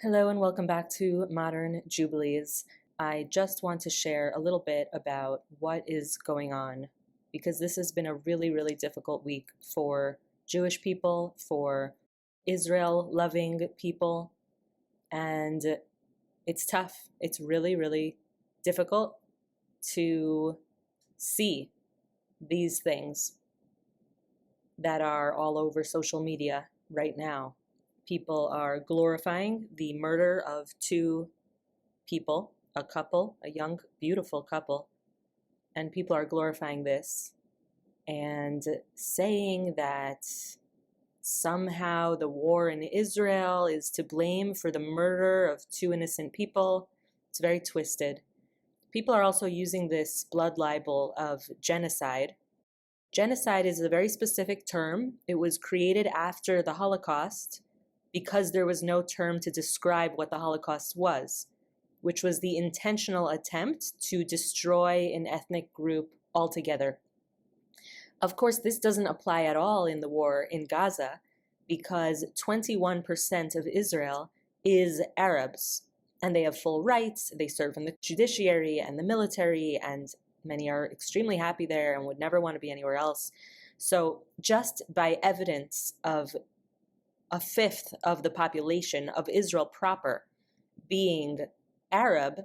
Hello and welcome back to Modern Jubilees. I just want to share a little bit about what is going on because this has been a really, really difficult week for Jewish people, for Israel-loving people, and it's tough. It's really, really difficult to see these things that are all over social media right now. People are glorifying the murder of two people, a couple, a young, beautiful couple, and people are glorifying this and saying that somehow the war in Israel is to blame for the murder of two innocent people. It's very twisted. People are also using this blood libel of genocide. Genocide is a very specific term. It was created after the Holocaust, because there was no term to describe what the Holocaust was, which was the intentional attempt to destroy an ethnic group altogether. Of course, this doesn't apply at all in the war in Gaza, because 21% of Israel is Arabs, and they have full rights. They serve in the judiciary and the military, and many are extremely happy there and would never want to be anywhere else. So just by evidence of a fifth of the population of Israel proper being Arab,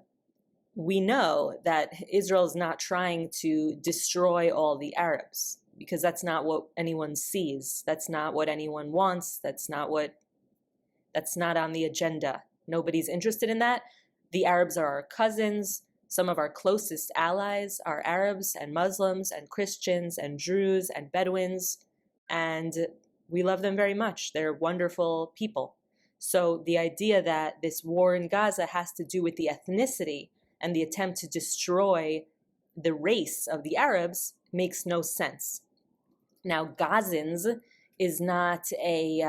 we know that Israel is not trying to destroy all the Arabs, because that's not what anyone sees. That's not what anyone wants. That's not on the agenda. Nobody's interested in that. The Arabs are our cousins. Some of our closest allies are Arabs and Muslims and Christians and Druze and Bedouins, and we love them very much. They're wonderful people. So the idea that this war in Gaza has to do with the ethnicity and the attempt to destroy the race of the Arabs makes no sense. Now, Gazans is not a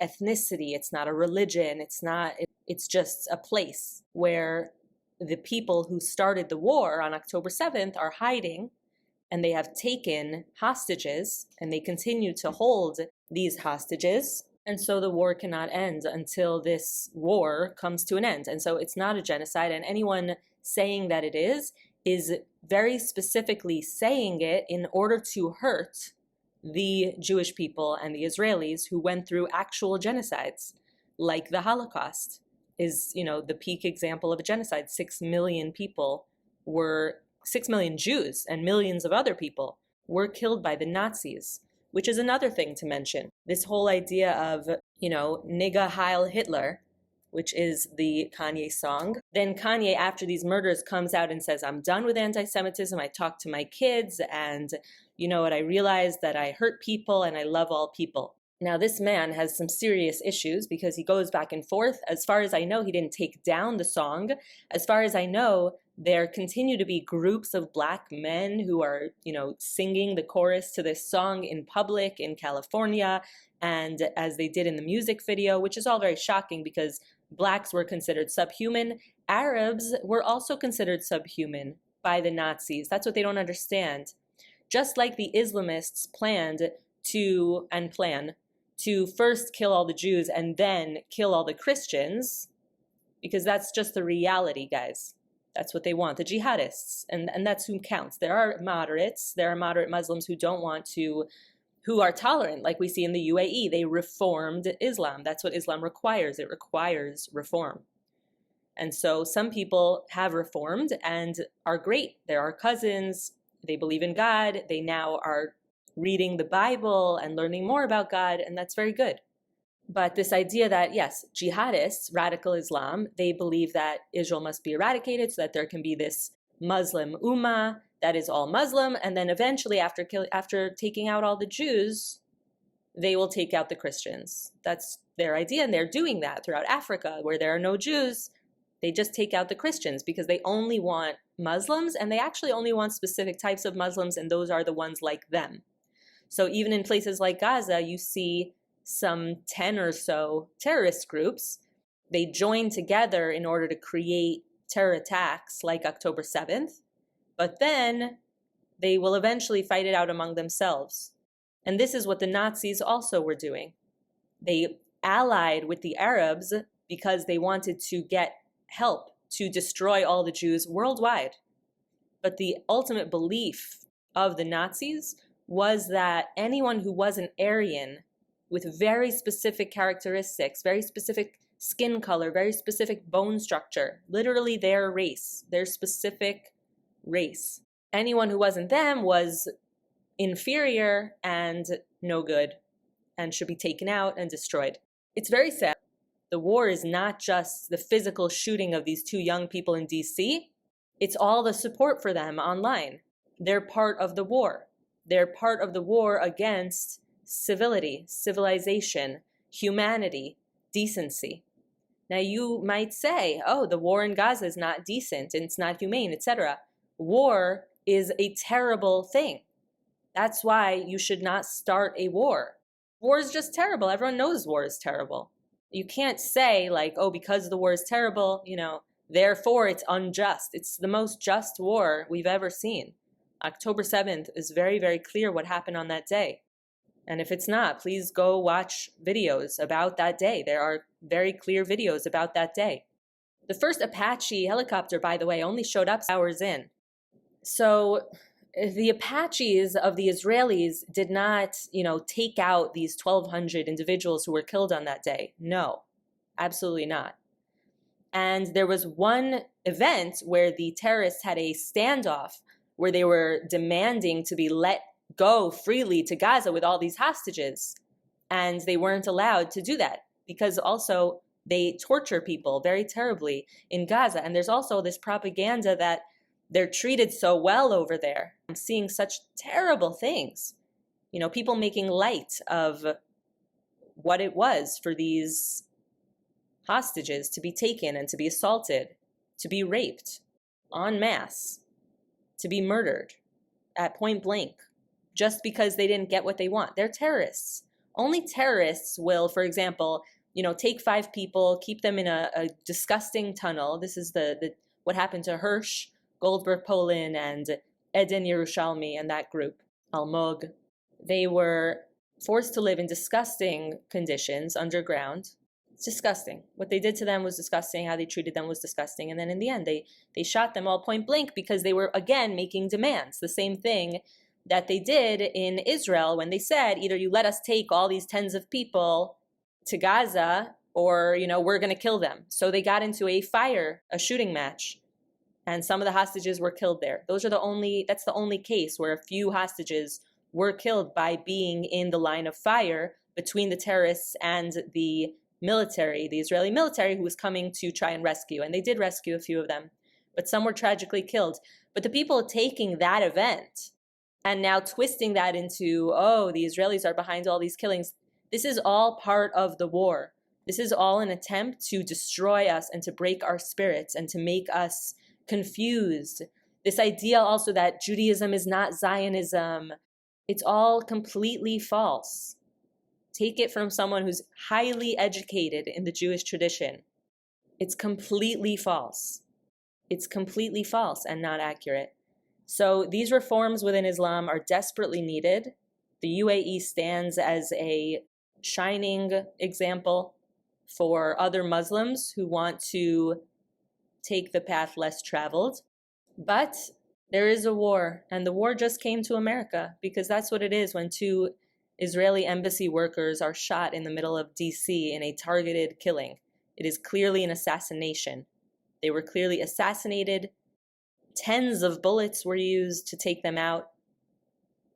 ethnicity. It's not a religion. It's just a place where the people who started the war on October 7th are hiding, and they have taken hostages, and they continue to hold these hostages. And so the war cannot end until this war comes to an end. And so it's not a genocide, and anyone saying that it is very specifically saying it in order to hurt the Jewish people and the Israelis who went through actual genocides, like the Holocaust is, the peak example of a genocide. 6 million Jews and millions of other people were killed by the Nazis, which is another thing to mention. This whole idea of, Nigga Heil Hitler, which is the Kanye song. Then Kanye, after these murders, comes out and says, I'm done with anti-Semitism. I talked to my kids, and you know what, I realized that I hurt people and I love all people. Now, this man has some serious issues because he goes back and forth. As far as I know, he didn't take down the song. As far as I know, there continue to be groups of black men who are, singing the chorus to this song in public in California, and as they did in the music video, which is all very shocking because blacks were considered subhuman. Arabs were also considered subhuman by the Nazis. That's what they don't understand. Just like the Islamists plan to first kill all the Jews and then kill all the Christians, because that's just the reality, guys. That's what they want, the jihadists, and that's who counts. There are moderate Muslims who are tolerant, like we see in the UAE. They reformed Islam. That's what Islam requires. It requires reform. And so some people have reformed and are great. They're our cousins. They believe in God. They now are reading the Bible and learning more about God, and that's very good. But this idea that, yes, jihadists, radical Islam, they believe that Israel must be eradicated so that there can be this Muslim ummah that is all Muslim, and then eventually after taking out all the Jews, they will take out the Christians. That's their idea, and they're doing that throughout Africa, where there are no Jews. They just take out the Christians because they only want Muslims, and they actually only want specific types of Muslims, and those are the ones like them. So even in places like Gaza, you see some 10 or so terrorist groups. They join together in order to create terror attacks like October 7th, but then they will eventually fight it out among themselves. And this is what the Nazis also were doing. They allied with the Arabs because they wanted to get help to destroy all the Jews worldwide. But the ultimate belief of the Nazis was that anyone who was an Aryan with very specific characteristics, very specific skin color, very specific bone structure, literally their race, their specific race. Anyone who wasn't them was inferior and no good and should be taken out and destroyed. It's very sad. The war is not just the physical shooting of these two young people in DC. It's all the support for them online. They're part of the war. They're part of the war against civility, civilization, humanity, decency. Now you might say, oh, the war in Gaza is not decent and it's not humane, etc. War is a terrible thing. That's why you should not start a war. War is just terrible. Everyone knows war is terrible. You can't say like, oh, because the war is terrible, therefore it's unjust. It's the most just war we've ever seen. October 7th is very, very clear what happened on that day. And if it's not, please go watch videos about that day. There are very clear videos about that day. The first Apache helicopter, by the way, only showed up hours in. So the Apaches of the Israelis did not, take out these 1,200 individuals who were killed on that day. No, absolutely not. And there was one event where the terrorists had a standoff where they were demanding to be let go freely to Gaza with all these hostages. And they weren't allowed to do that because also they torture people very terribly in Gaza. And there's also this propaganda that they're treated so well over there. I'm seeing such terrible things. People making light of what it was for these hostages to be taken and to be assaulted, to be raped en masse, to be murdered at point blank, just because they didn't get what they want. They're terrorists. Only terrorists will, for example, take 5 people, keep them in a disgusting tunnel. This is what happened to Hirsch, Goldberg-Polin, and Eden Yerushalmi and that group, Almog. They were forced to live in disgusting conditions underground. It's disgusting. What they did to them was disgusting. How they treated them was disgusting. And then in the end, they shot them all point blank because they were, again, making demands. The same thing that they did in Israel when they said, either you let us take all these tens of people to Gaza or, we're going to kill them. So they got into a shooting match, and some of the hostages were killed there. That's the only case where a few hostages were killed by being in the line of fire between the terrorists and the military, the Israeli military, who was coming to try and rescue. And they did rescue a few of them, but some were tragically killed. But the people taking that event and now twisting that into, oh, the Israelis are behind all these killings, this is all part of the war. This is all an attempt to destroy us and to break our spirits and to make us confused. This idea also that Judaism is not Zionism, it's all completely false. Take it from someone who's highly educated in the Jewish tradition. It's completely false. It's completely false and not accurate. So these reforms within Islam are desperately needed. The UAE stands as a shining example for other Muslims who want to take the path less traveled. But there is a war, and the war just came to America because that's what it is when 2 Israeli embassy workers are shot in the middle of DC in a targeted killing. It is clearly an assassination. They were clearly assassinated. Tens of bullets were used to take them out.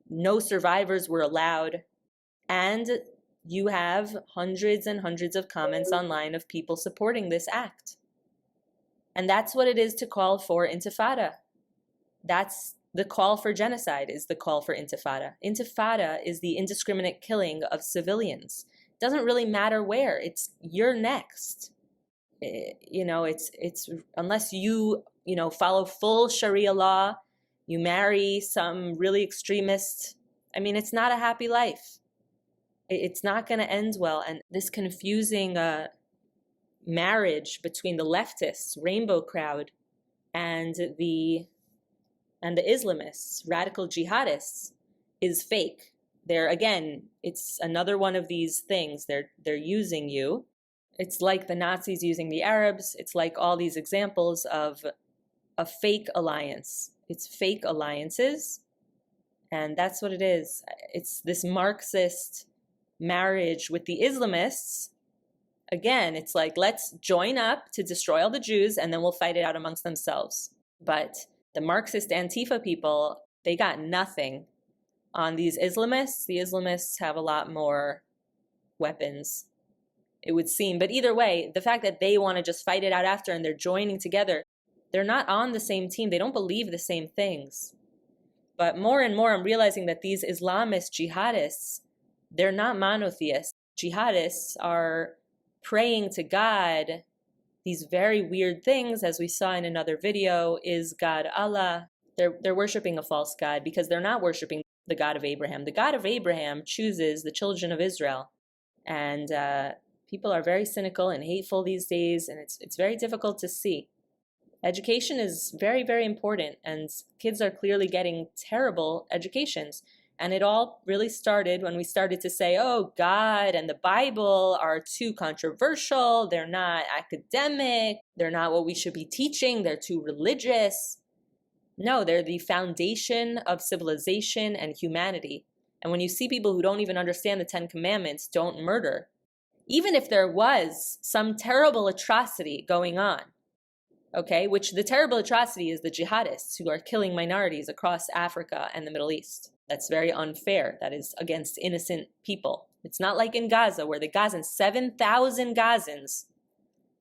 No survivors were allowed. And you have hundreds and hundreds of comments online of people supporting this act. And that's what it is to call for intifada. That's the call for genocide, is the call for intifada. Intifada is the indiscriminate killing of civilians. It doesn't really matter where. It's you're next. It's unless you follow full Sharia law, you marry some really extremist. It's not a happy life. It's not going to end well. And this confusing marriage between the leftists, rainbow crowd, and the Islamists, radical jihadists, is fake. It's another one of these things. They're using you. It's like the Nazis using the Arabs. It's like all these examples of a fake alliance. It's fake alliances, and that's what it is. It's this Marxist marriage with the Islamists. Again, it's like, let's join up to destroy all the Jews, and then we'll fight it out amongst themselves. But the Marxist Antifa people, they got nothing on these Islamists. The Islamists have a lot more weapons, it would seem. But either way, the fact that they want to just fight it out after and they're joining together, they're not on the same team. They don't believe the same things. But more and more, I'm realizing that these Islamist jihadists, they're not monotheists. Jihadists are praying to God these very weird things, as we saw in another video. Is God Allah? They're worshiping a false God because they're not worshiping the God of Abraham. The God of Abraham chooses the children of Israel. And people are very cynical and hateful these days, and it's very difficult to see. Education is very, very important, and kids are clearly getting terrible educations. And it all really started when we started to say, oh, God and the Bible are too controversial, they're not academic, they're not what we should be teaching, they're too religious. No, they're the foundation of civilization and humanity. And when you see people who don't even understand the Ten Commandments, don't murder, even if there was some terrible atrocity going on, okay, which the terrible atrocity is the jihadists who are killing minorities across Africa and the Middle East. That's very unfair. That is against innocent people. It's not like in Gaza, where the Gazans, 7,000 Gazans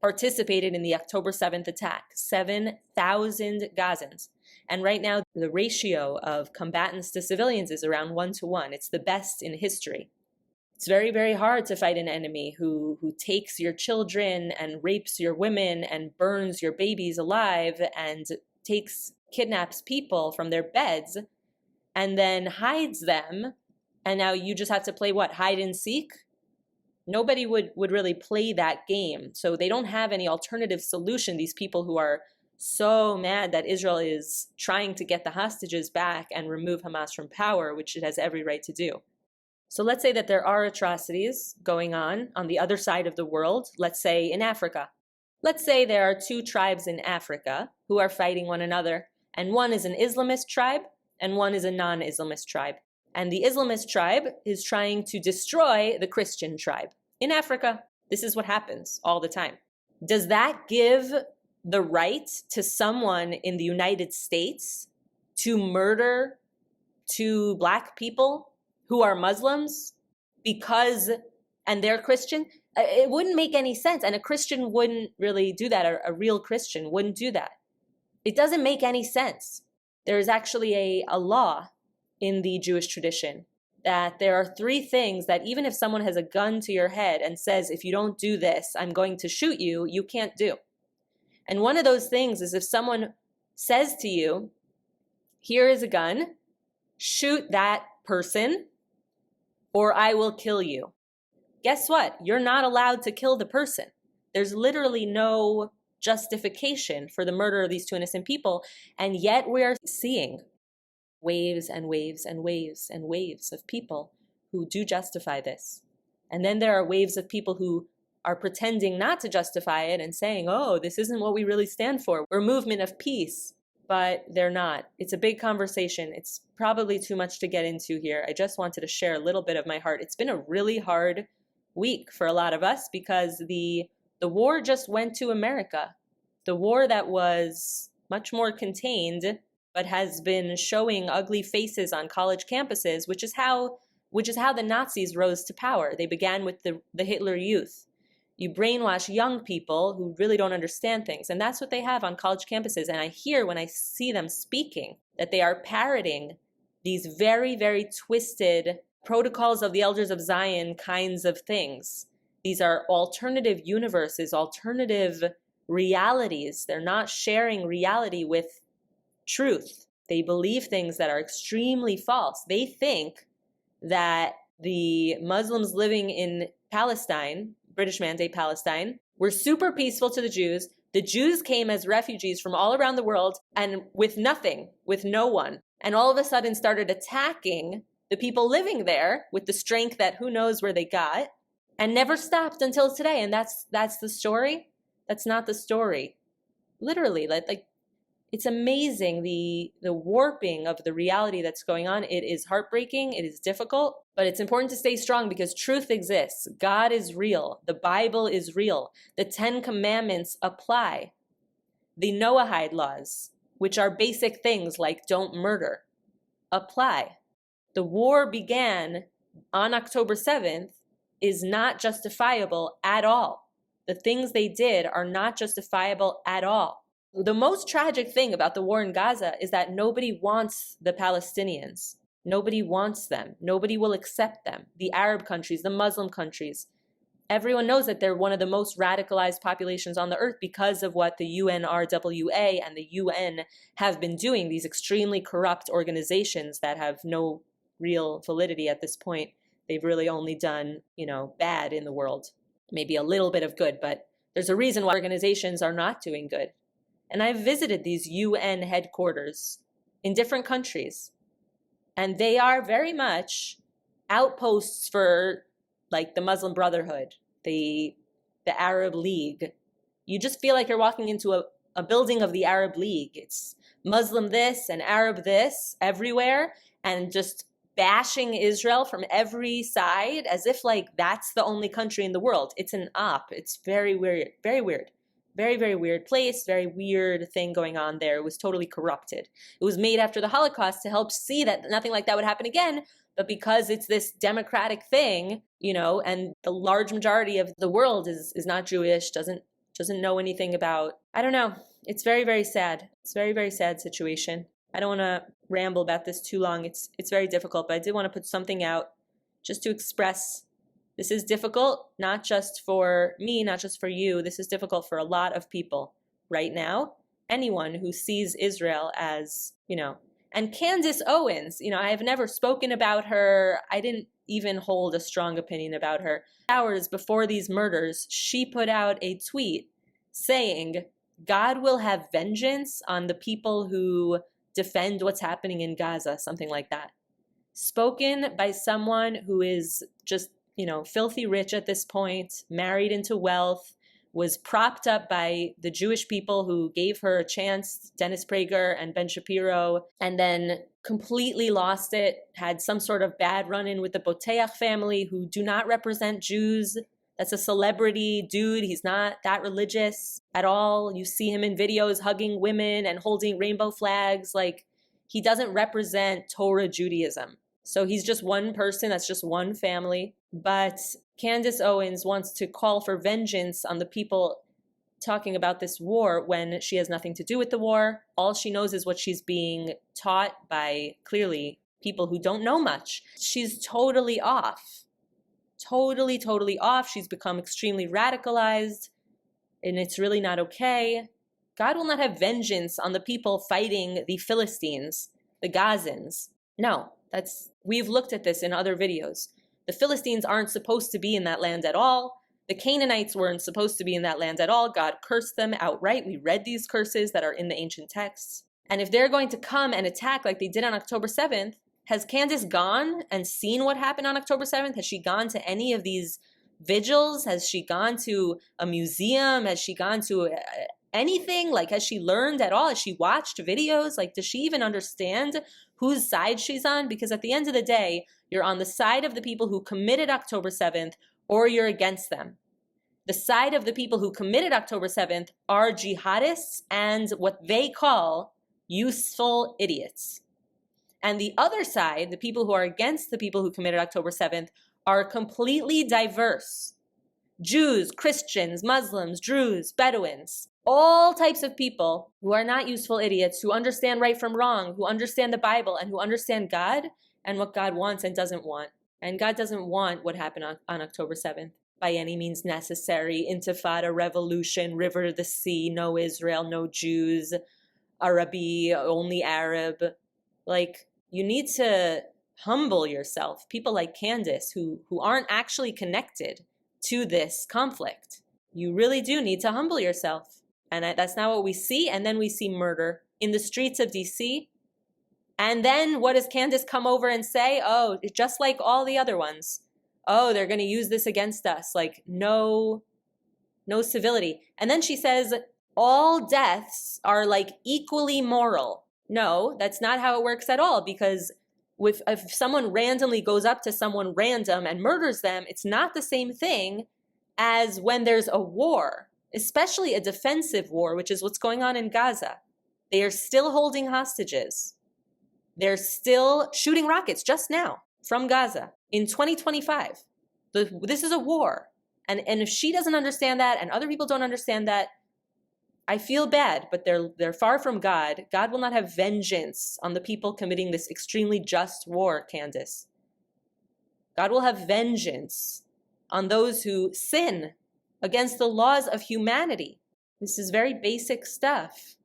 participated in the October 7th attack. 7,000 Gazans. And right now, the ratio of combatants to civilians is around 1-to-1. It's the best in history. It's very, very hard to fight an enemy who takes your children and rapes your women and burns your babies alive and kidnaps people from their beds and then hides them. And now you just have to play what? Hide and seek? Nobody would really play that game. So they don't have any alternative solution, these people who are so mad that Israel is trying to get the hostages back and remove Hamas from power, which it has every right to do. So let's say that there are atrocities going on the other side of the world, let's say in Africa. Let's say there are two tribes in Africa who are fighting one another, and one is an Islamist tribe and one is a non-Islamist tribe. And the Islamist tribe is trying to destroy the Christian tribe in Africa. This is what happens all the time. Does that give the right to someone in the United States to murder two black people who are Muslims and they're Christian? It wouldn't make any sense. And a Christian wouldn't really do that. A real Christian wouldn't do that. It doesn't make any sense. There is actually a law in the Jewish tradition that there are 3 things that even if someone has a gun to your head and says, if you don't do this, I'm going to shoot you, you can't do. And one of those things is if someone says to you, here is a gun, shoot that person, or I will kill you. Guess what? You're not allowed to kill the person. There's literally no justification for the murder of these 2 innocent people, and yet we're seeing waves and waves and waves and waves of people who do justify this. And then there are waves of people who are pretending not to justify it and saying, oh, this isn't what we really stand for. We're a movement of peace. But they're not. It's a big conversation. It's probably too much to get into here. I just wanted to share a little bit of my heart. It's been a really hard week for a lot of us because the war just went to America. The war that was much more contained but has been showing ugly faces on college campuses, which is how the Nazis rose to power. They began with the Hitler Youth. You brainwash young people who really don't understand things. And that's what they have on college campuses. And I hear when I see them speaking that they are parroting these very, very twisted protocols of the Elders of Zion kinds of things. These are alternative universes, alternative realities. They're not sharing reality with truth. They believe things that are extremely false. They think that the Muslims living in Palestine, British Mandate Palestine, were super peaceful to the Jews. The Jews came as refugees from all around the world and with nothing, with no one, and all of a sudden started attacking the people living there with the strength that who knows where they got. and never stopped until today. And that's the story. That's not the story. Literally, like it's amazing the warping of the reality that's going on. It is heartbreaking. It is difficult, but it's important to stay strong because truth exists. God is real. The Bible is real. The 10 Commandments apply. The Noahide laws, which are basic things like don't murder, apply. The war began on October 7th is not justifiable at all. The things they did are not justifiable at all. The most tragic thing about the war in Gaza is that nobody wants the Palestinians. Nobody wants them. Nobody will accept them. The Arab countries, the Muslim countries. Everyone knows that they're one of the most radicalized populations on the earth because of what the UNRWA and the UN have been doing, these extremely corrupt organizations that have no real validity at this point. They've really only done, bad in the world. Maybe a little bit of good, but there's a reason why organizations are not doing good. And I've visited these UN headquarters in different countries, and they are very much outposts for like the Muslim Brotherhood, the Arab League. You just feel like you're walking into a building of the Arab League. It's Muslim this and Arab this everywhere, and just bashing Israel from every side as if like that's the only country in the world. It's an op. It's very weird, very weird. Very, very weird place, very weird thing going on there. It was totally corrupted. It was made after the Holocaust to help see that nothing like that would happen again. But because it's this democratic thing, and the large majority of the world is not Jewish, doesn't know anything about, I don't know. It's very, very sad. It's a very, very sad situation. I don't want to ramble about this too long. It's very difficult, but I did want to put something out just to express this is difficult, not just for me, not just for you. This is difficult for a lot of people right now. Anyone who sees Israel as, and Candace Owens, I have never spoken about her. I didn't even hold a strong opinion about her. Hours before these murders, she put out a tweet saying, God will have vengeance on the people who defend what's happening in Gaza, something like that. Spoken by someone who is just filthy rich at this point, married into wealth, was propped up by the Jewish people who gave her a chance, Dennis Prager and Ben Shapiro, and then completely lost it, had some sort of bad run-in with the Boteach family who do not represent Jews. That's a celebrity dude. He's not that religious at all. You see him in videos hugging women and holding rainbow flags. Like, he doesn't represent Torah Judaism. So he's just one person, that's just one family. But Candace Owens wants to call for vengeance on the people talking about this war when she has nothing to do with the war. All she knows is what she's being taught by, clearly, people who don't know much. She's totally off. Totally, totally off. She's become extremely radicalized, and it's really not okay. God will not have vengeance on the people fighting the Philistines, the Gazans. No. We've looked at this in other videos. The Philistines aren't supposed to be in that land at all. The Canaanites weren't supposed to be in that land at all. God cursed them outright. We read these curses that are in the ancient texts. And if they're going to come and attack like they did on October 7th, has Candace gone and seen what happened on October 7th? Has she gone to any of these vigils? Has she gone to a museum? Has she gone to anything? Like, has she learned at all? Has she watched videos? Like, does she even understand whose side she's on? Because at the end of the day, you're on the side of the people who committed October 7th, or you're against them. The side of the people who committed October 7th are jihadists and what they call useful idiots. And the other side, the people who are against the people who committed October 7th, are completely diverse. Jews, Christians, Muslims, Druze, Bedouins, all types of people who are not useful idiots, who understand right from wrong, who understand the Bible, and who understand God and what God wants and doesn't want. And God doesn't want what happened on October 7th by any means necessary. Intifada, revolution, river to the sea, no Israel, no Jews, Arabi, only Arab. Like, you need to humble yourself. People like Candace who aren't actually connected to this conflict. You really do need to humble yourself. And that's not what we see. And then we see murder in the streets of DC. And then what does Candace come over and say? Oh, just like all the other ones. oh, they're going to use this against us. Like, no civility. And then she says, all deaths are like equally moral. No, that's not how it works at all, because if someone randomly goes up to someone random and murders them, it's not the same thing as when there's a war, especially a defensive war, which is what's going on in Gaza. They are still holding hostages. They're still shooting rockets just now from Gaza in 2025. This is a war. And if she doesn't understand that and other people don't understand that, I feel bad, but they're far from God. God will not have vengeance on the people committing this extremely just war, Candace. God will have vengeance on those who sin against the laws of humanity. This is very basic stuff.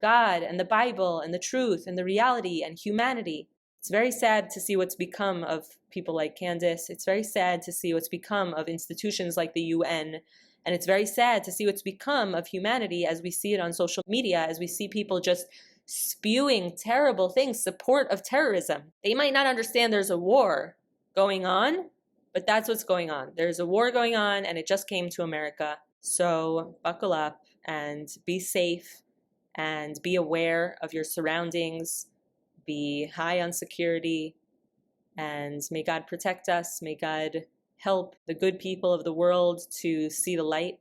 God and the Bible and the truth and the reality and humanity. It's very sad to see what's become of people like Candace. It's very sad to see what's become of institutions like the UN. And it's very sad to see what's become of humanity as we see it on social media, as we see people just spewing terrible things, support of terrorism. They might not understand there's a war going on, but that's what's going on. There's a war going on, and it just came to America. So buckle up and be safe and be aware of your surroundings. Be high on security, and may God protect us. May God help the good people of the world to see the light,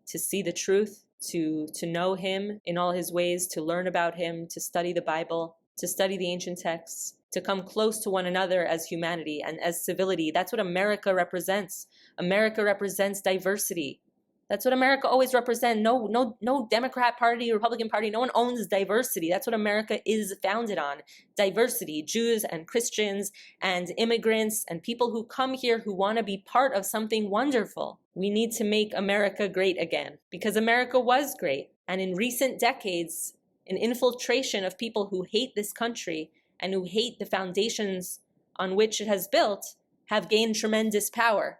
to see the truth, to know Him in all His ways, to learn about Him, to study the Bible, to study the ancient texts, to come close to one another as humanity and as civility. That's what America represents. America represents diversity. That's what America always represents. No Democrat Party, Republican Party, no one owns diversity. That's what America is founded on. Diversity, Jews and Christians and immigrants and people who come here who want to be part of something wonderful. We need to make America great again, because America was great. And in recent decades, an infiltration of people who hate this country and who hate the foundations on which it has built have gained tremendous power.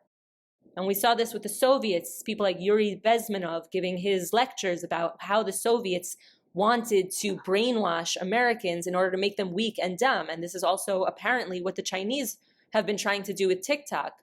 And we saw this with the Soviets, people like Yuri Bezmenov giving his lectures about how the Soviets wanted to brainwash Americans in order to make them weak and dumb. And this is also apparently what the Chinese have been trying to do with TikTok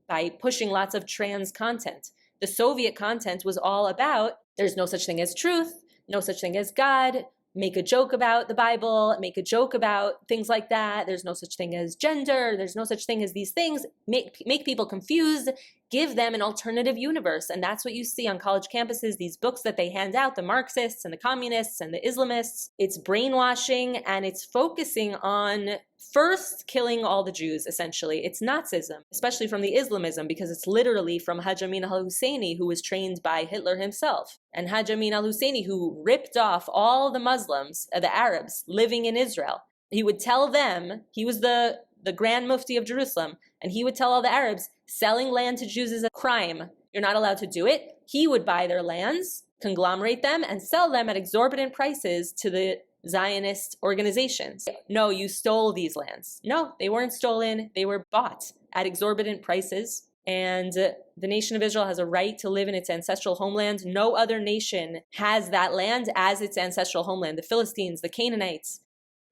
by pushing lots of trans content. The Soviet content was all about there's no such thing as truth, no such thing as God, make a joke about the Bible, make a joke about things like that. There's no such thing as gender. There's no such thing as these things. Make people confused, give them an alternative universe. And that's what you see on college campuses, these books that they hand out, the Marxists and the communists and the Islamists. It's brainwashing, and it's focusing on first killing all the Jews, essentially. It's Nazism, especially from the Islamism, because it's literally from Hajj Amin al-Husseini, who was trained by Hitler himself. And Hajj Amin al-Husseini, who ripped off all the Muslims, the Arabs, living in Israel. He would tell them, he was the Grand Mufti of Jerusalem, and he would tell all the Arabs, selling land to Jews is a crime. You're not allowed to do it. He would buy their lands, conglomerate them, and sell them at exorbitant prices to the Zionist organizations. No, you stole these lands. No, they weren't stolen. They were bought at exorbitant prices. And the nation of Israel has a right to live in its ancestral homeland. No other nation has that land as its ancestral homeland. The Philistines, the Canaanites,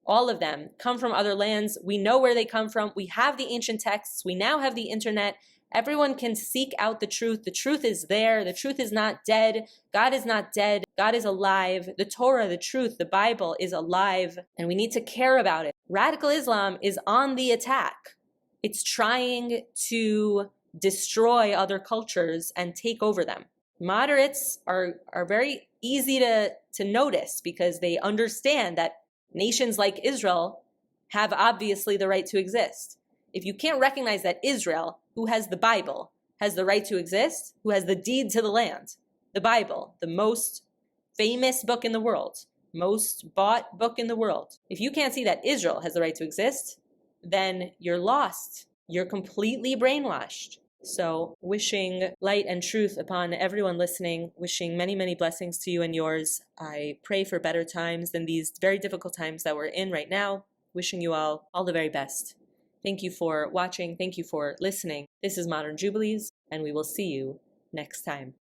all of them come from other lands. We know where they come from. We have the ancient texts. We now have the internet. Everyone can seek out the truth. The truth is there. The truth is not dead. God is not dead. God is alive. The Torah, the truth, the Bible is alive, and we need to care about it. Radical Islam is on the attack. It's trying to destroy other cultures and take over them. Moderates are very easy to notice because they understand that nations like Israel have obviously the right to exist. If you can't recognize that Israel, who has the Bible, has the right to exist, who has the deed to the land, the Bible, the most famous book in the world, most bought book in the world. If you can't see that Israel has the right to exist, then you're lost. You're completely brainwashed. So wishing light and truth upon everyone listening, wishing many, many blessings to you and yours. I pray for better times than these very difficult times that we're in right now. Wishing you all the very best. Thank you for watching. Thank you for listening. This is Modern Jubilees, and we will see you next time.